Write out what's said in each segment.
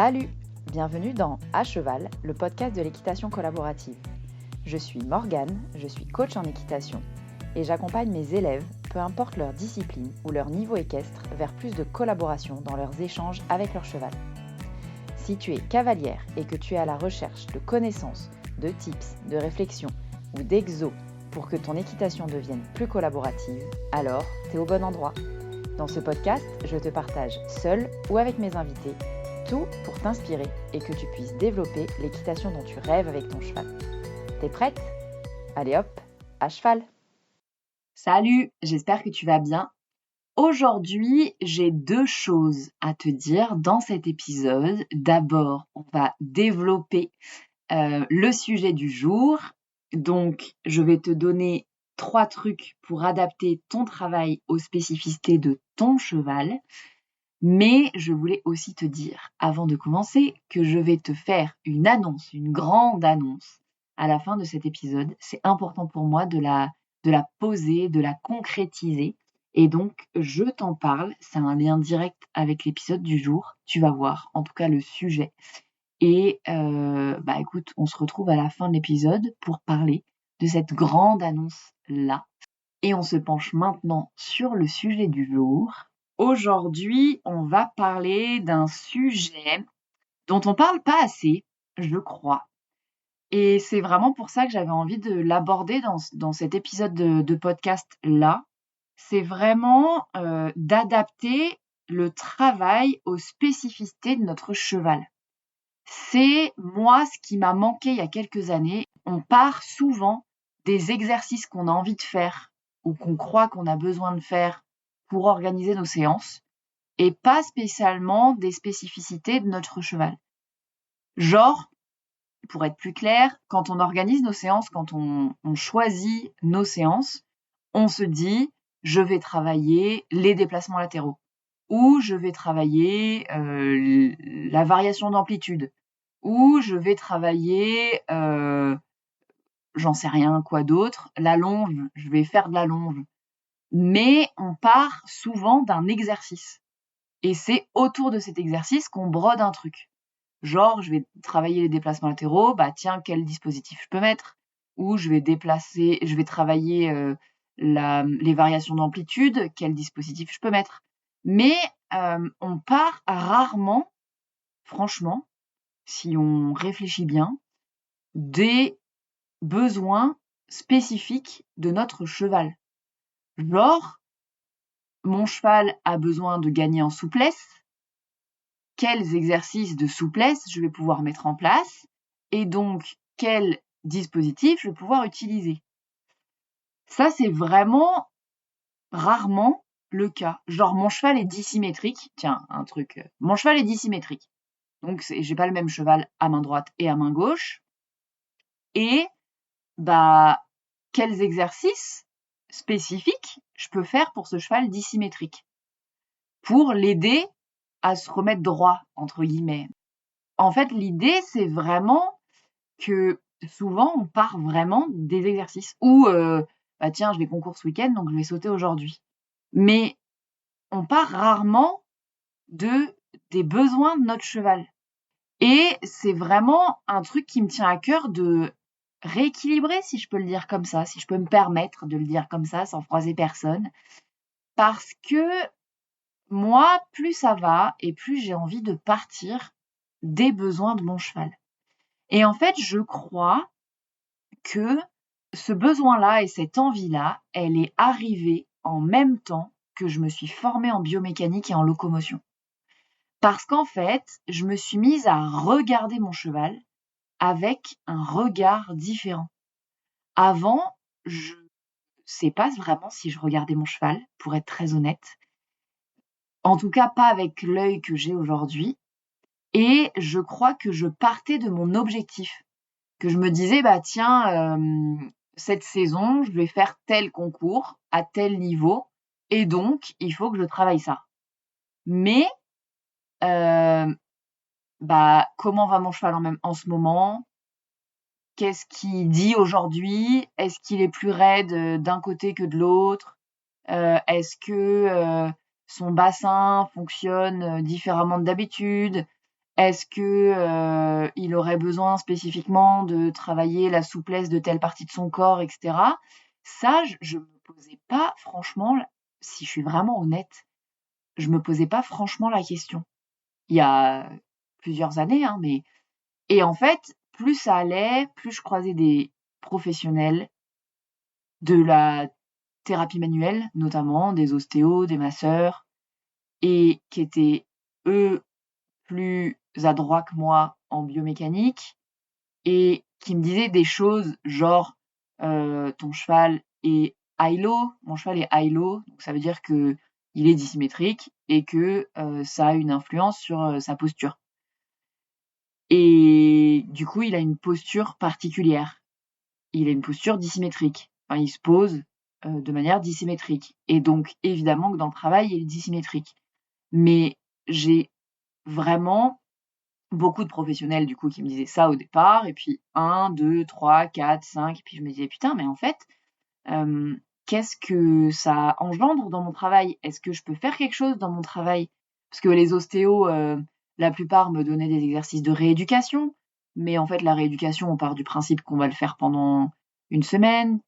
Salut! Bienvenue dans À Cheval, le podcast de l'équitation collaborative. Je suis Morgane, je suis coach en équitation et j'accompagne mes élèves, peu importe leur discipline ou leur niveau équestre, vers plus de collaboration dans leurs échanges avec leur cheval. Si tu es cavalière et que tu es à la recherche de connaissances, de tips, de réflexions ou d'exos pour que ton équitation devienne plus collaborative, alors tu es au bon endroit. Dans ce podcast, je te partage seule ou avec mes invités tout pour t'inspirer et que tu puisses développer l'équitation dont tu rêves avec ton cheval. T'es prête ? Allez hop, à cheval ! Salut, j'espère que tu vas bien. Aujourd'hui, j'ai deux choses à te dire dans cet épisode. D'abord, on va développer le sujet du jour. Donc, je vais te donner 3 trucs pour adapter ton travail aux spécificités de ton cheval. Mais je voulais aussi te dire, avant de commencer, que je vais te faire une annonce, une grande annonce à la fin de cet épisode. C'est important pour moi de la poser, de la concrétiser. Et donc, je t'en parle. C'est un lien direct avec l'épisode du jour. Tu vas voir, en tout cas, le sujet. Et écoute, on se retrouve à la fin de l'épisode pour parler de cette grande annonce-là. Et on se penche maintenant sur le sujet du jour. Aujourd'hui, on va parler d'un sujet dont on parle pas assez, je crois. Et c'est vraiment pour ça que j'avais envie de l'aborder dans cet épisode de podcast-là. C'est vraiment d'adapter le travail aux spécificités de notre cheval. C'est moi ce qui m'a manqué il y a quelques années. On part souvent des exercices qu'on a envie de faire ou qu'on croit qu'on a besoin de faire pour organiser nos séances et pas spécialement des spécificités de notre cheval. Genre, pour être plus clair, quand on organise nos séances, quand on choisit nos séances, on se dit « je vais travailler les déplacements latéraux » ou « je vais travailler la variation d'amplitude » ou « je vais travailler, j'en sais rien quoi d'autre, la longe, je vais faire de la longe ». Mais on part souvent d'un exercice. Et c'est autour de cet exercice qu'on brode un truc. Genre, je vais travailler les déplacements latéraux, tiens, quel dispositif je peux mettre ? Ou je vais travailler les variations d'amplitude, quel dispositif je peux mettre ? Mais on part rarement, franchement, si on réfléchit bien, des besoins spécifiques de notre cheval. Genre, mon cheval a besoin de gagner en souplesse. Quels exercices de souplesse je vais pouvoir mettre en place et donc quel dispositif je vais pouvoir utiliser. Ça, c'est vraiment rarement le cas. Genre, mon cheval est dissymétrique. Tiens, un truc. Mon cheval est dissymétrique. Donc, j'ai pas le même cheval à main droite et à main gauche. Et, quels exercices spécifiques je peux faire pour ce cheval dissymétrique pour l'aider à se remettre droit, entre guillemets. En fait, l'idée, c'est vraiment que souvent, on part vraiment des exercices. Ou, tiens, je vais concours ce week-end, donc je vais sauter aujourd'hui. Mais on part rarement des besoins de notre cheval. Et c'est vraiment un truc qui me tient à cœur de rééquilibrer, si je peux le dire comme ça, si je peux me permettre de le dire comme ça, sans froisser personne. Parce que moi, plus ça va et plus j'ai envie de partir des besoins de mon cheval. Et en fait, je crois que ce besoin-là et cette envie-là, elle est arrivée en même temps que je me suis formée en biomécanique et en locomotion. Parce qu'en fait, je me suis mise à regarder mon cheval avec un regard différent. Avant, je sais pas vraiment si je regardais mon cheval, pour être très honnête. En tout cas, pas avec l'œil que j'ai aujourd'hui. Et je crois que je partais de mon objectif. Que je me disais, tiens, cette saison, je vais faire tel concours à tel niveau et donc il faut que je travaille ça. Mais comment va mon cheval en ce moment ? Qu'est-ce qu'il dit aujourd'hui ? Est-ce qu'il est plus raide d'un côté que de l'autre ? Est-ce que son bassin fonctionne différemment de d'habitude ? Est-ce que il aurait besoin spécifiquement de travailler la souplesse de telle partie de son corps, et cetera? Ça, je me posais pas franchement si je suis vraiment honnête, je me posais pas franchement la question. Il y a plusieurs années, hein, mais et en fait, plus ça allait, plus je croisais des professionnels de la thérapie manuelle, notamment des ostéos, des masseurs, et qui étaient, eux, plus adroits que moi en biomécanique et qui me disaient des choses genre ton cheval est high low, mon cheval est high low, donc ça veut dire que il est dissymétrique et que ça a une influence sur sa posture. Et du coup, il a une posture particulière. Il a une posture dissymétrique. Enfin, il se pose de manière dissymétrique. Et donc, évidemment que dans le travail, il est dissymétrique. Mais j'ai vraiment beaucoup de professionnels, du coup, qui me disaient ça au départ. Et puis, 1, 2, 3, 4, 5. Et puis, je me disais, putain, mais en fait, qu'est-ce que ça engendre dans mon travail? Est-ce que je peux faire quelque chose dans mon travail? Parce que les ostéos, la plupart me donnaient des exercices de rééducation. Mais en fait, la rééducation, on part du principe qu'on va le faire pendant une semaine,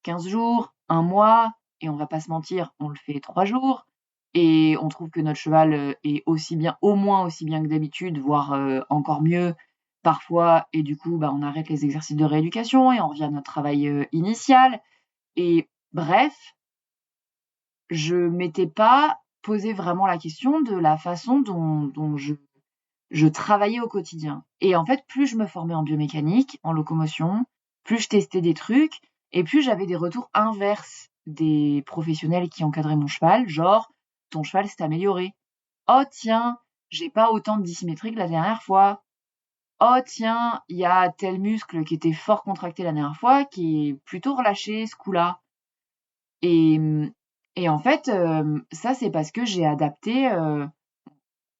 15 jours, un mois, et on va pas se mentir, on le fait 3 jours. Et on trouve que notre cheval est aussi bien, au moins aussi bien que d'habitude, voire encore mieux parfois. Et du coup, bah, on arrête les exercices de rééducation et on revient à notre travail initial. Et bref, je m'étais pas posé vraiment la question de la façon dont je travaillais au quotidien. Et en fait, plus je me formais en biomécanique, en locomotion, plus je testais des trucs, et plus j'avais des retours inverses des professionnels qui encadraient mon cheval, genre ton cheval s'est amélioré. Oh tiens, j'ai pas autant de dissymétrie que la dernière fois. Oh tiens, il y a tel muscle qui était fort contracté la dernière fois qui est plutôt relâché ce coup-là. Et, et en fait, ça c'est parce que j'ai adapté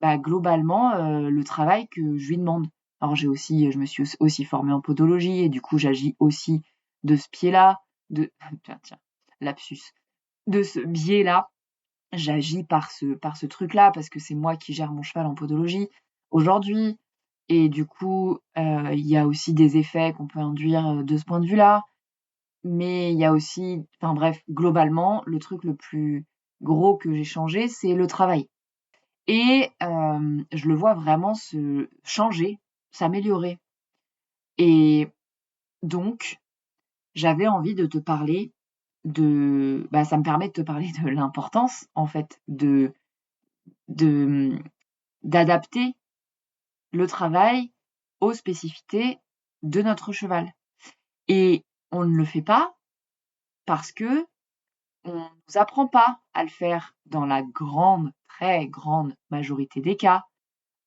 bah, globalement le travail que je lui demande. Alors je me suis aussi formée en podologie et du coup j'agis aussi de ce pied-là, tiens, lapsus, de ce biais-là, j'agis par ce truc-là parce que c'est moi qui gère mon cheval en podologie aujourd'hui. Et du coup, il y a aussi des effets qu'on peut induire de ce point de vue-là. Mais il y a aussi, enfin bref, globalement, le truc le plus gros que j'ai changé, c'est le travail. Et je le vois vraiment se changer, s'améliorer. Et donc, j'avais envie de te parler ça me permet de te parler de l'importance, en fait, de d'adapter le travail aux spécificités de notre cheval. Et on ne le fait pas parce que on nous apprend pas à le faire dans la grande, très grande majorité des cas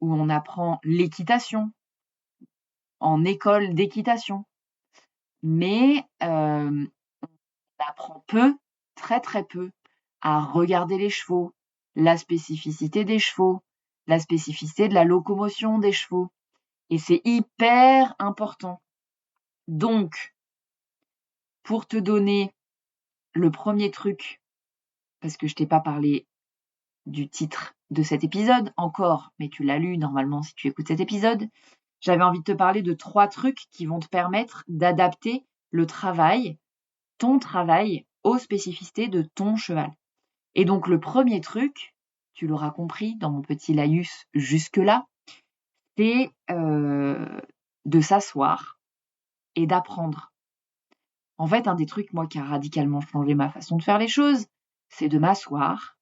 où on apprend l'équitation en école d'équitation. Mais on apprend peu, très très peu, à regarder les chevaux, la spécificité des chevaux, la spécificité de la locomotion des chevaux. Et c'est hyper important. Donc, pour te donner le premier truc, parce que je t'ai pas parlé du titre de cet épisode encore, mais tu l'as lu normalement si tu écoutes cet épisode, j'avais envie de te parler de 3 trucs qui vont te permettre d'adapter le travail, ton travail, aux spécificités de ton cheval. Et donc le premier truc, tu l'auras compris dans mon petit laïus jusque-là, c'est de s'asseoir et d'apprendre. En fait, un des trucs, moi, qui a radicalement changé ma façon de faire les choses, c'est de m'asseoir,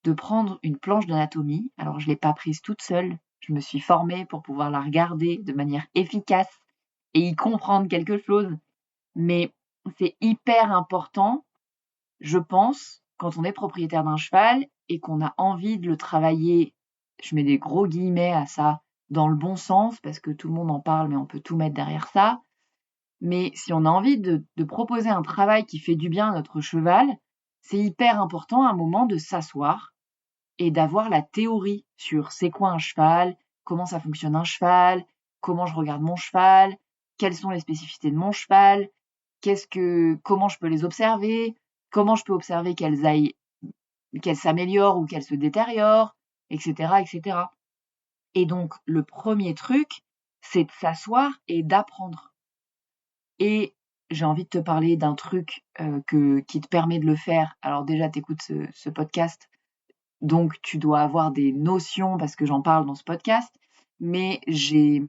de prendre une planche d'anatomie. Alors, je ne l'ai pas prise toute seule. Je me suis formée pour pouvoir la regarder de manière efficace et y comprendre quelque chose. Mais c'est hyper important, je pense, quand on est propriétaire d'un cheval et qu'on a envie de le travailler, je mets des gros guillemets à ça, dans le bon sens, parce que tout le monde en parle, mais on peut tout mettre derrière ça. Mais si on a envie de proposer un travail qui fait du bien à notre cheval, c'est hyper important à un moment de s'asseoir et d'avoir la théorie sur c'est quoi un cheval, comment ça fonctionne un cheval, comment je regarde mon cheval, quelles sont les spécificités de mon cheval, comment je peux les observer, comment je peux observer qu'elles s'améliorent ou qu'elles se détériorent, etc., etc. Et donc, le premier truc, c'est de s'asseoir et d'apprendre. Et j'ai envie de te parler d'un truc qui te permet de le faire. Alors déjà, tu écoutes ce podcast, donc tu dois avoir des notions parce que j'en parle dans ce podcast. Mais je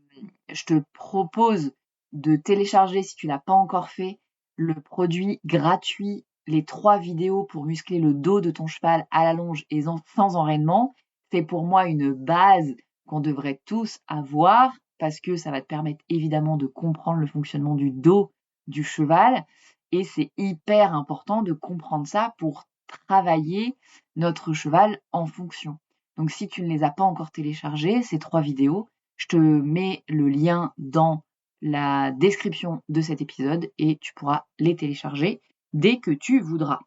te propose de télécharger, si tu l'as pas encore fait, le produit gratuit, les 3 vidéos pour muscler le dos de ton cheval à la longe et sans enraînement. C'est pour moi une base qu'on devrait tous avoir parce que ça va te permettre évidemment de comprendre le fonctionnement du dos du cheval. Et c'est hyper important de comprendre ça pour travailler notre cheval en fonction. Donc si tu ne les as pas encore téléchargées, ces 3 vidéos, je te mets le lien dans la description de cet épisode et tu pourras les télécharger dès que tu voudras.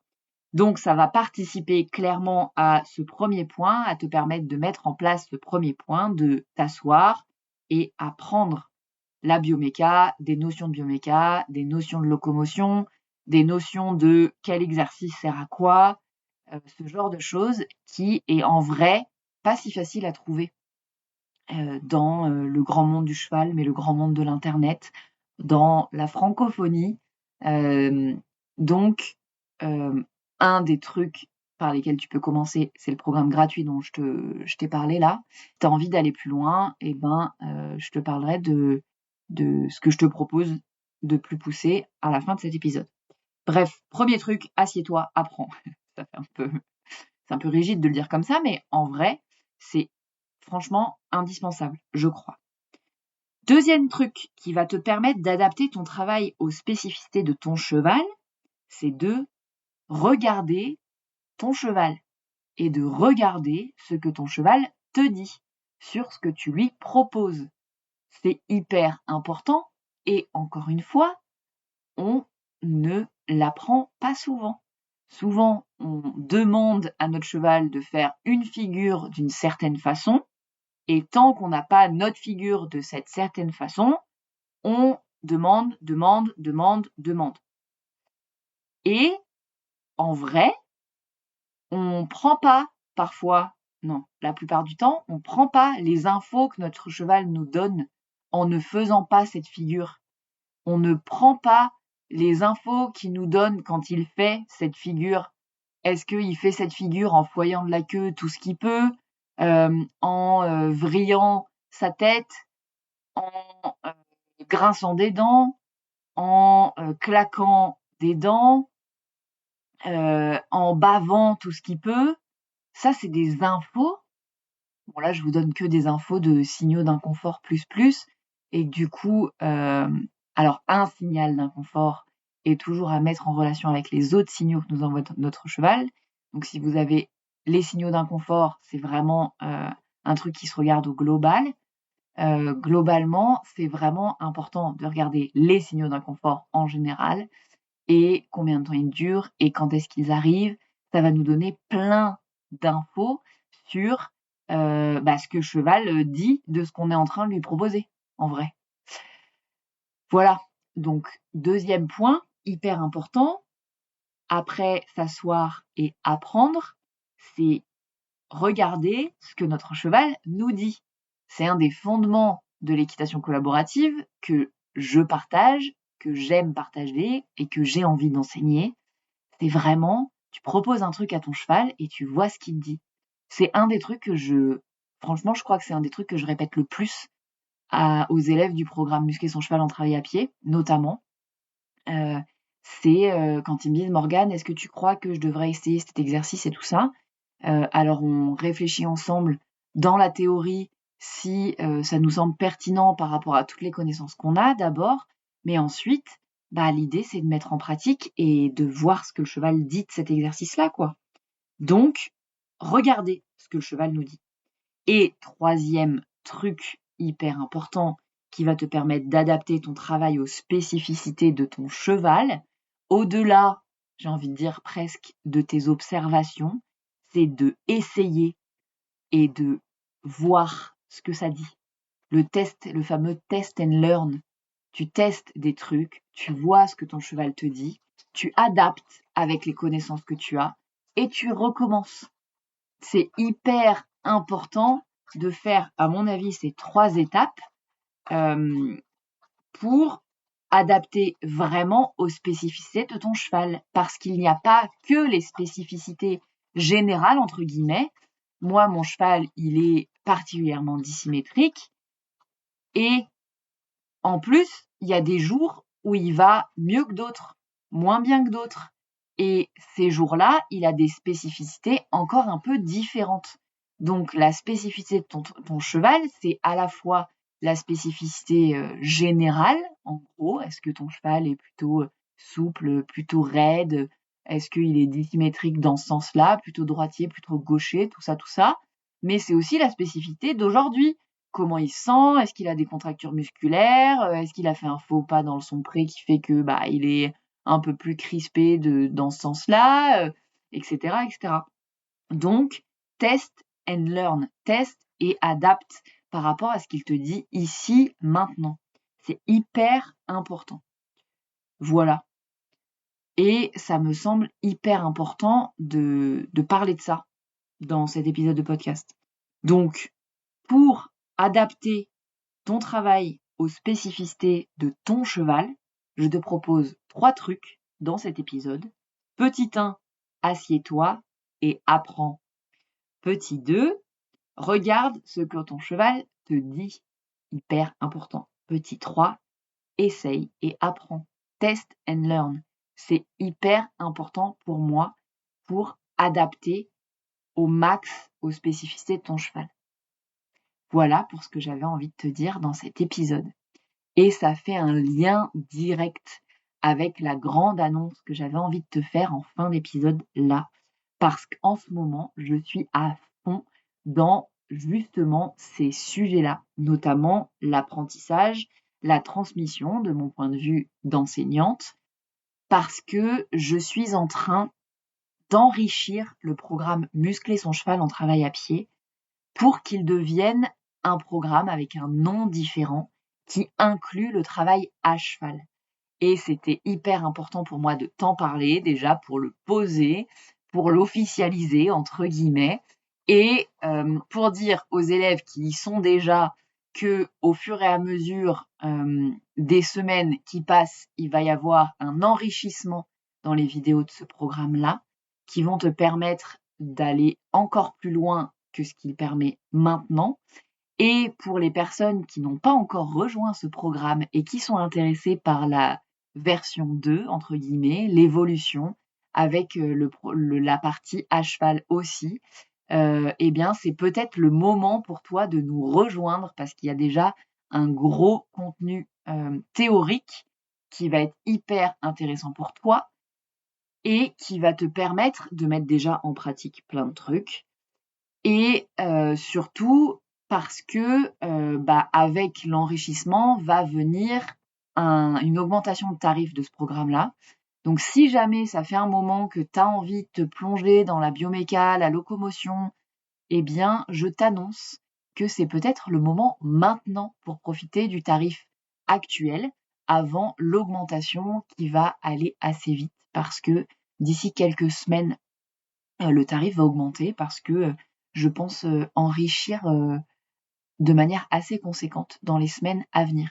Donc ça va participer clairement à ce premier point, à te permettre de mettre en place ce premier point, de t'asseoir et apprendre la bioméca, des notions de bioméca, des notions de locomotion, des notions de quel exercice sert à quoi, ce genre de choses qui est en vrai pas si facile à trouver dans le grand monde du cheval, mais le grand monde de l'Internet, dans la francophonie. Donc, un des trucs par lesquels tu peux commencer, c'est le programme gratuit dont je t'ai parlé là. Si tu as envie d'aller plus loin, je te parlerai de ce que je te propose de plus poussé à la fin de cet épisode. Bref, premier truc, assieds-toi, apprends. Ça fait c'est un peu rigide de le dire comme ça, mais en vrai, c'est franchement indispensable, je crois. Deuxième truc qui va te permettre d'adapter ton travail aux spécificités de ton cheval, c'est de regarder ton cheval et de regarder ce que ton cheval te dit sur ce que tu lui proposes. C'est hyper important et encore une fois, on ne l'apprend pas souvent. Souvent, on demande à notre cheval de faire une figure d'une certaine façon, et tant qu'on n'a pas notre figure de cette certaine façon, on demande. Et en vrai, on prend pas parfois, non, la plupart du temps, on prend pas les infos que notre cheval nous donne en ne faisant pas cette figure. On ne prend pas les infos qu'il nous donne quand il fait cette figure. Est-ce qu'il fait cette figure en foyant de la queue tout ce qu'il peut, en vrillant sa tête, en grinçant des dents, en claquant des dents, en bavant tout ce qu'il peut? Ça, c'est des infos. Bon, là, je vous donne que des infos de signaux d'inconfort plus. Et du coup, alors un signal d'inconfort est toujours à mettre en relation avec les autres signaux que nous envoie notre cheval. Donc, si vous avez les signaux d'inconfort, c'est vraiment un truc qui se regarde au global. Globalement, c'est vraiment important de regarder les signaux d'inconfort en général et combien de temps ils durent et quand est-ce qu'ils arrivent. Ça va nous donner plein d'infos sur ce que le cheval dit de ce qu'on est en train de lui proposer, en vrai. Voilà, donc deuxième point, hyper important, après s'asseoir et apprendre, c'est regarder ce que notre cheval nous dit. C'est un des fondements de l'équitation collaborative que je partage, que j'aime partager et que j'ai envie d'enseigner. C'est vraiment, tu proposes un truc à ton cheval et tu vois ce qu'il te dit. C'est un des trucs franchement, je crois que c'est un des trucs que je répète le plus aux élèves du programme Muscler son cheval en travail à pied, notamment. C'est quand ils me disent « Morgane, est-ce que tu crois que je devrais essayer cet exercice et tout ça ?» Alors on réfléchit ensemble dans la théorie si ça nous semble pertinent par rapport à toutes les connaissances qu'on a d'abord, mais ensuite, l'idée c'est de mettre en pratique et de voir ce que le cheval dit de cet exercice-là, quoi. Donc, regardez ce que le cheval nous dit. Et troisième truc hyper important qui va te permettre d'adapter ton travail aux spécificités de ton cheval, au-delà, j'ai envie de dire presque, de tes observations, c'est de essayer et de voir ce que ça dit. Le fameux test and learn. Tu testes des trucs, tu vois ce que ton cheval te dit, tu adaptes avec les connaissances que tu as et tu recommences. C'est hyper important de faire, à mon avis, ces 3 étapes pour adapter vraiment aux spécificités de ton cheval. Parce qu'il n'y a pas que les spécificités générales, entre guillemets. Moi, mon cheval, il est particulièrement dissymétrique. Et en plus, il y a des jours où il va mieux que d'autres, moins bien que d'autres. Et ces jours-là, il a des spécificités encore un peu différentes. Donc, la spécificité de ton cheval, c'est à la fois la spécificité générale, en gros, est-ce que ton cheval est plutôt souple, plutôt raide, est-ce qu'il est dissymétrique dans ce sens-là, plutôt droitier, plutôt gaucher, tout ça. Mais c'est aussi la spécificité d'aujourd'hui. Comment il se sent, est-ce qu'il a des contractures musculaires, est-ce qu'il a fait un faux pas dans son pré qui fait que il est un peu plus crispé dans ce sens-là, etc., etc. Donc, test and learn, teste et adapte par rapport à ce qu'il te dit ici, maintenant. C'est hyper important. Voilà. Et ça me semble hyper important de parler de ça dans cet épisode de podcast. Donc, pour adapter ton travail aux spécificités de ton cheval, je te propose 3 trucs dans cet épisode. Petit 1, assieds-toi et apprends. Petit 2, regarde ce que ton cheval te dit. Hyper important. Petit 3, essaye et apprends. Test and learn. C'est hyper important pour moi pour adapter au max aux spécificités de ton cheval. Voilà pour ce que j'avais envie de te dire dans cet épisode. Et ça fait un lien direct avec la grande annonce que j'avais envie de te faire en fin d'épisode là. Parce qu'en ce moment, je suis à fond dans justement ces sujets-là, notamment l'apprentissage, la transmission de mon point de vue d'enseignante, parce que je suis en train d'enrichir le programme Muscler son cheval en travail à pied pour qu'il devienne un programme avec un nom différent qui inclut le travail à cheval. Et c'était hyper important pour moi de t'en parler, déjà pour le poser, pour l'officialiser, entre guillemets, et pour dire aux élèves qui y sont déjà que au fur et à mesure des semaines qui passent, il va y avoir un enrichissement dans les vidéos de ce programme-là, qui vont te permettre d'aller encore plus loin que ce qu'il permet maintenant. Et pour les personnes qui n'ont pas encore rejoint ce programme et qui sont intéressées par la version 2, entre guillemets, l'évolution, avec la partie à cheval aussi, eh bien, c'est peut-être le moment pour toi de nous rejoindre parce qu'il y a déjà un gros contenu théorique qui va être hyper intéressant pour toi et qui va te permettre de mettre déjà en pratique plein de trucs. Et surtout parce que avec l'enrichissement va venir une augmentation de tarif de ce programme-là. Donc si jamais ça fait un moment que tu as envie de te plonger dans la bioméca, la locomotion, eh bien je t'annonce que c'est peut-être le moment maintenant pour profiter du tarif actuel avant l'augmentation qui va aller assez vite parce que d'ici quelques semaines, le tarif va augmenter parce que je pense enrichir de manière assez conséquente dans les semaines à venir.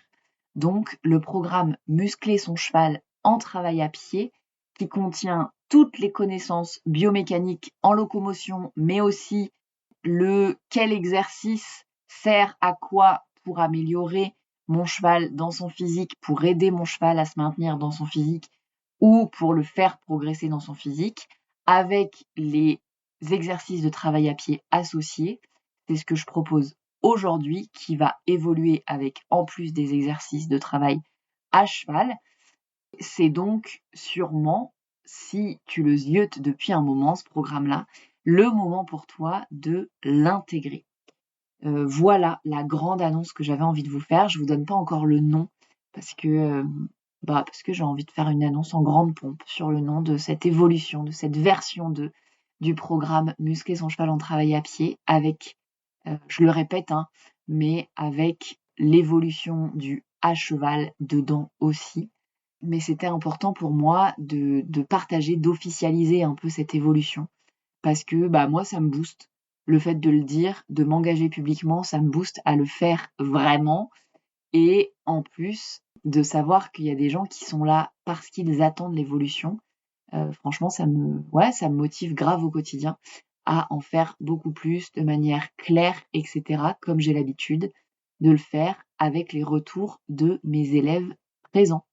Donc, le programme Muscler son cheval en travail à pied, qui contient toutes les connaissances biomécaniques en locomotion, mais aussi quel exercice sert à quoi pour améliorer mon cheval dans son physique, pour aider mon cheval à se maintenir dans son physique ou pour le faire progresser dans son physique, avec les exercices de travail à pied associés. C'est ce que je propose aujourd'hui, qui va évoluer avec, en plus des exercices de travail à cheval. C'est donc sûrement, si tu le ziotes depuis un moment, ce programme-là, le moment pour toi de l'intégrer. Voilà la grande annonce que j'avais envie de vous faire. Je vous donne pas encore le nom parce que j'ai envie de faire une annonce en grande pompe sur le nom de cette évolution, de cette version du programme Muscler son cheval en travail à pied avec, je le répète, mais avec l'évolution du à cheval dedans aussi. Mais c'était important pour moi de partager, d'officialiser un peu cette évolution parce que moi ça me booste. le fait de le dire, de m'engager publiquement, ça me booste à le faire vraiment. Et en plus, de savoir qu'il y a des gens qui sont là parce qu'ils attendent l'évolution, franchement, ça me motive grave au quotidien à en faire beaucoup plus de manière claire, etc., comme j'ai l'habitude de le faire avec les retours de mes élèves présents.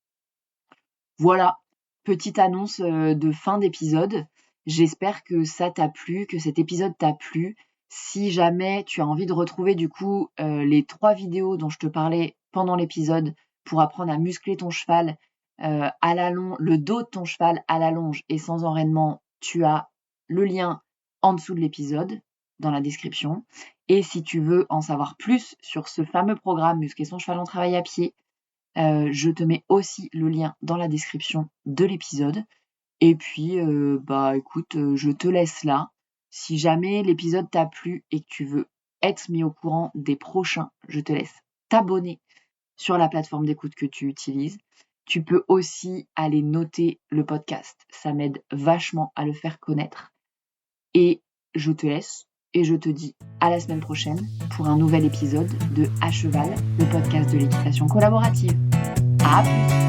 Voilà, petite annonce de fin d'épisode. J'espère que ça t'a plu, que cet épisode t'a plu. Si jamais tu as envie de retrouver du coup les 3 vidéos dont je te parlais pendant l'épisode pour apprendre à muscler ton cheval le dos de ton cheval à la longe et sans enraînement, tu as le lien en dessous de l'épisode, dans la description. Et si tu veux en savoir plus sur ce fameux programme Muscler son cheval en travail à pied, je te mets aussi le lien dans la description de l'épisode. Et puis, écoute, je te laisse là. Si jamais l'épisode t'a plu et que tu veux être mis au courant des prochains, je te laisse t'abonner sur la plateforme d'écoute que tu utilises. Tu peux aussi aller noter le podcast. Ça m'aide vachement à le faire connaître. Et je te laisse et je te dis à la semaine prochaine pour un nouvel épisode de À Cheval, le podcast de l'équitation collaborative. À plus!